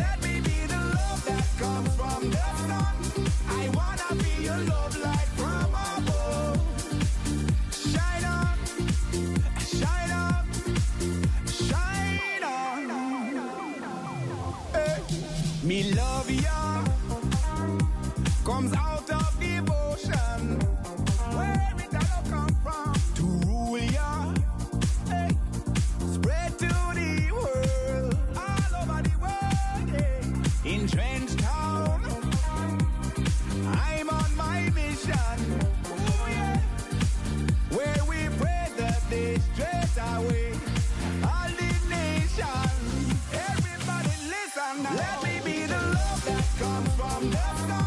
Let me be the love that comes from the sun. I wanna be your love light from above. Shine on, shine on, shine on. Hey. Me love ya comes out of devotion. Where it all come from? To rule ya. Hey. Spread to the world, all over the world. Hey. In Trench Town, I'm on my mission. Ooh, yeah. Where we pray that they straight away all the nation. Everybody listen now. Let me be the love that comes from the sun.